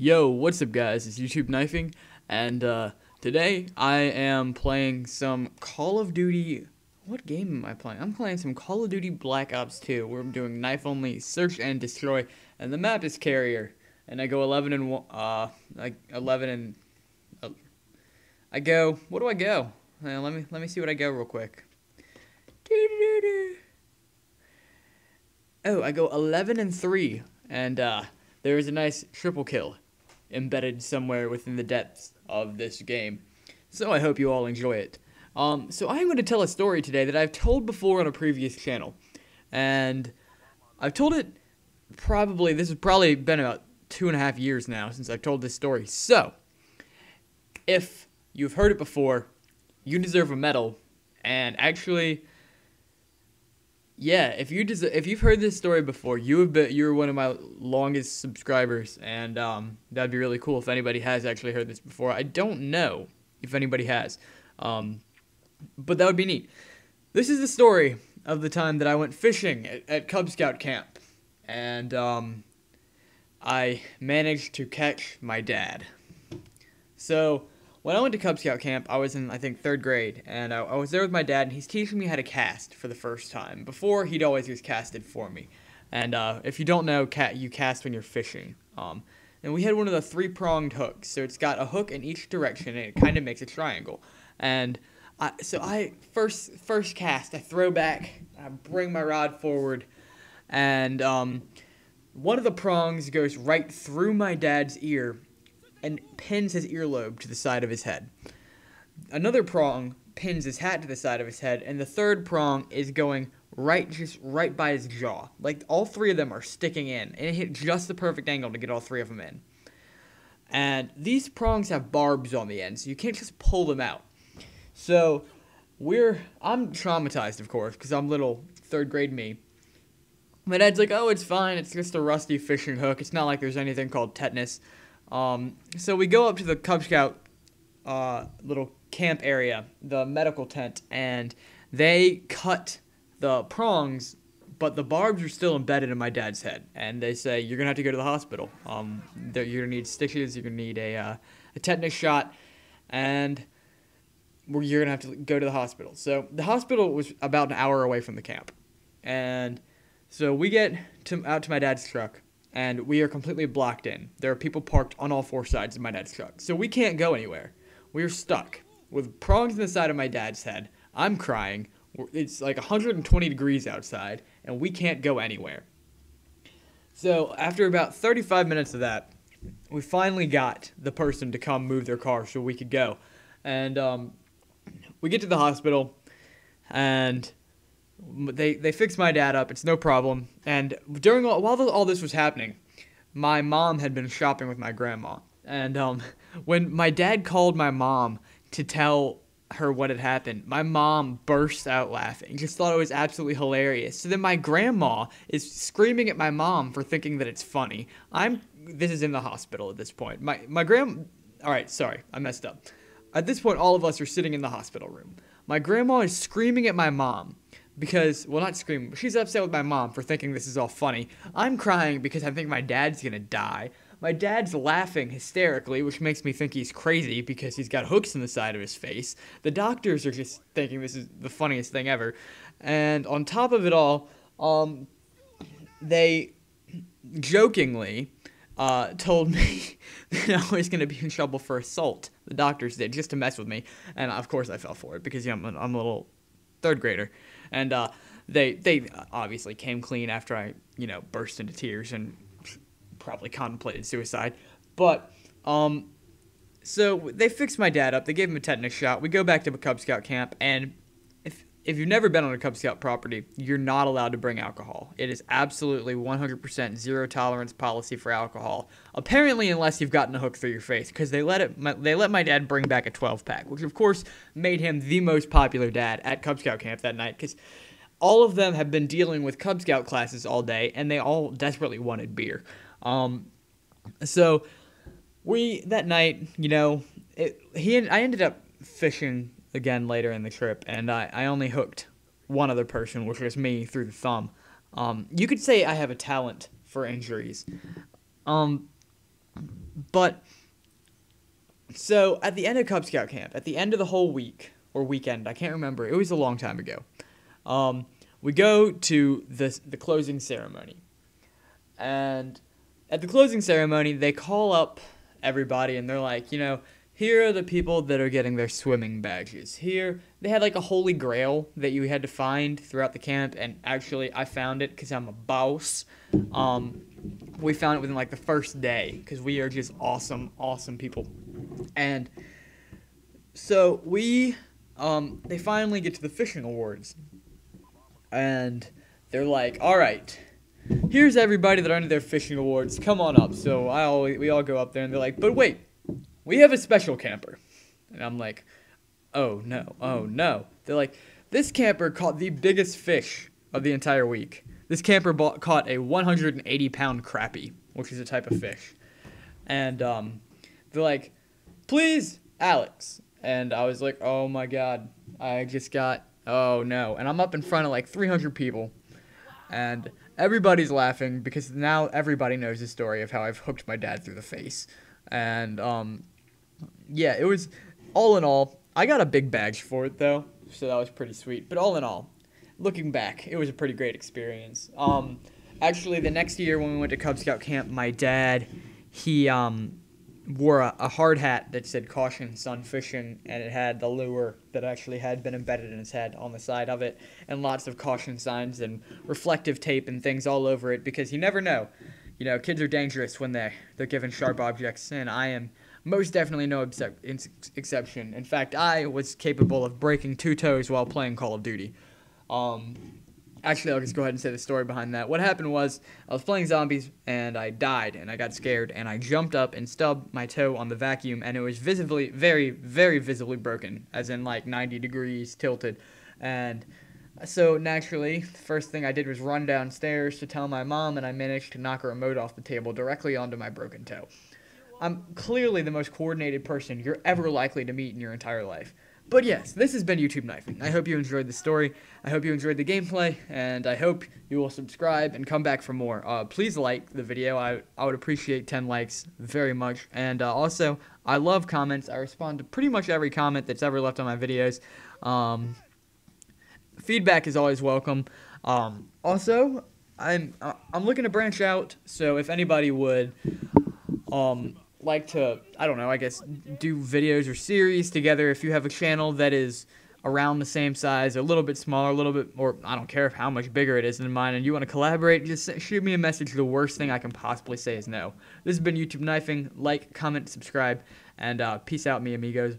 Yo, what's up guys, it's YouTube Knifing, and today I am playing some Call of Duty. What game am I playing? I'm playing some Call of Duty Black Ops 2, where I'm doing knife only, search and destroy, and the map is Carrier, and I go 11 and, like 11 and, I go, what do I go? Let me see what I go real quick. Oh, I go 11 and 3, and there is a nice triple kill embedded somewhere within the depths of this game. So I hope you all enjoy it. So I'm going to tell a story today that I've told before on a previous channel. And I've told it this has probably been about 2.5 years now since I've told this story. So, if you've heard it before, you deserve a medal. And actually, yeah, if you've heard this story before, you're one of my longest subscribers, and that'd be really cool if anybody has actually heard this before. I don't know if anybody has, but that would be neat. This is the story of the time that I went fishing at Cub Scout camp, and I managed to catch my dad. So when I went to Cub Scout camp, I was in, I think, 3rd grade, and I was there with my dad, and he's teaching me how to cast for the first time. Before, he'd always just casted for me. And if you don't know, you cast when you're fishing. And we had one of the 3-pronged hooks, so it's got a hook in each direction, and it kind of makes a triangle. And I first cast, I throw back, I bring my rod forward, and one of the prongs goes right through my dad's ear and pins his earlobe to the side of his head. Another prong pins his hat to the side of his head, and the third prong is going just right by his jaw. Like, all 3 of them are sticking in, and it hit just the perfect angle to get all 3 of them in. And these prongs have barbs on the end, so you can't just pull them out. So, I'm traumatized, of course, because I'm little 3rd grade me. My dad's like, oh, it's fine, it's just a rusty fishing hook, it's not like there's anything called tetanus. So we go up to the Cub Scout little camp area, the medical tent, and they cut the prongs, but the barbs are still embedded in my dad's head. And they say, you're going to have to go to the hospital. You're going to need stitches, you're going to need a tetanus shot, and you're going to have to go to the hospital. So the hospital was about an hour away from the camp. And so we get out to my dad's truck, and we are completely blocked in. There are people parked on all 4 sides of my dad's truck. So we can't go anywhere. We are stuck with prongs in the side of my dad's head. I'm crying. It's like 120 degrees outside, and we can't go anywhere. So after about 35 minutes of that, we finally got the person to come move their car so we could go. And we get to the hospital, and they fixed my dad up. It's no problem. And while all this was happening, my mom had been shopping with my grandma. And when my dad called my mom to tell her what had happened, my mom burst out laughing. Just thought it was absolutely hilarious. So then my grandma is screaming at my mom for thinking that it's funny. This is in the hospital at this point. My all right, sorry, I messed up. At this point, all of us are sitting in the hospital room. My grandma is screaming at my mom. Because, well, not screaming, but she's upset with my mom for thinking this is all funny. I'm crying because I think my dad's gonna die. My dad's laughing hysterically, which makes me think he's crazy because he's got hooks in the side of his face. The doctors are just thinking this is the funniest thing ever. And on top of it all, they jokingly told me that I was going to be in trouble for assault. The doctors did, just to mess with me. And, of course, I fell for it because I'm a little 3rd grader. And they obviously came clean after I, burst into tears and probably contemplated suicide. But, so they fixed my dad up. They gave him a tetanus shot. We go back to a Cub Scout camp, and if you've never been on a Cub Scout property, you're not allowed to bring alcohol. It is absolutely 100% zero tolerance policy for alcohol. Apparently, unless you've gotten a hook through your face, because they let my dad bring back a 12-pack, which of course made him the most popular dad at Cub Scout camp that night, because all of them have been dealing with Cub Scout classes all day, and they all desperately wanted beer. So that night, I ended up fishing again later in the trip, and I only hooked one other person, which was me, through the thumb. You could say I have a talent for injuries. But so at the end of Cub Scout camp, at the end of the whole week or weekend, I can't remember. It was a long time ago. We go to the closing ceremony, and at the closing ceremony, they call up everybody, and they're like, here are the people that are getting their swimming badges. Here, they had like a holy grail that you had to find throughout the camp, and actually, I found it because I'm a boss. We found it within like the first day because we are just awesome, awesome people. And so they finally get to the fishing awards, and they're like, all right, here's everybody that earned their fishing awards. Come on up. So we all go up there, and they're like, but wait, we have a special camper. And I'm like, oh no, oh no. They're like, this camper caught the biggest fish of the entire week. This camper caught a 180-pound crappie, which is a type of fish. And they're like, please, Alex. And I was like, oh my God, oh no. And I'm up in front of like 300 people. And everybody's laughing because now everybody knows the story of how I've hooked my dad through the face. And yeah, it was, all in all, I got a big badge for it though, so that was pretty sweet. But all in all, looking back, it was a pretty great experience. Actually, the next year when we went to Cub Scout camp, my dad, he wore a hard hat that said "Caution, Sun Fishing," and it had the lure that actually had been embedded in his head on the side of it, and lots of caution signs and reflective tape and things all over it, because you never know. Kids are dangerous when they're given sharp objects, and I am most definitely no exception. In fact, I was capable of breaking 2 toes while playing Call of Duty. Actually, I'll just go ahead and say the story behind that. What happened was, I was playing zombies, and I died, and I got scared, and I jumped up and stubbed my toe on the vacuum, and it was visibly, very, very visibly broken, as in like 90 degrees tilted. And so naturally, the first thing I did was run downstairs to tell my mom, and I managed to knock a remote off the table directly onto my broken toe. I'm clearly the most coordinated person you're ever likely to meet in your entire life. But yes, this has been YouTube Knifing. I hope you enjoyed the story, I hope you enjoyed the gameplay, and I hope you will subscribe and come back for more. Please like the video. I would appreciate 10 likes very much. And also, I love comments. I respond to pretty much every comment that's ever left on my videos. Feedback is always welcome. Also, I'm looking to branch out, so if anybody would like to, I don't know, I guess, do videos or series together, if you have a channel that is around the same size, a little bit smaller, a little bit more, I don't care how much bigger it is than mine, and you want to collaborate, just shoot me a message. The worst thing I can possibly say is no. This has been YouTube Knifing. Like, comment, subscribe, and peace out, mi amigos.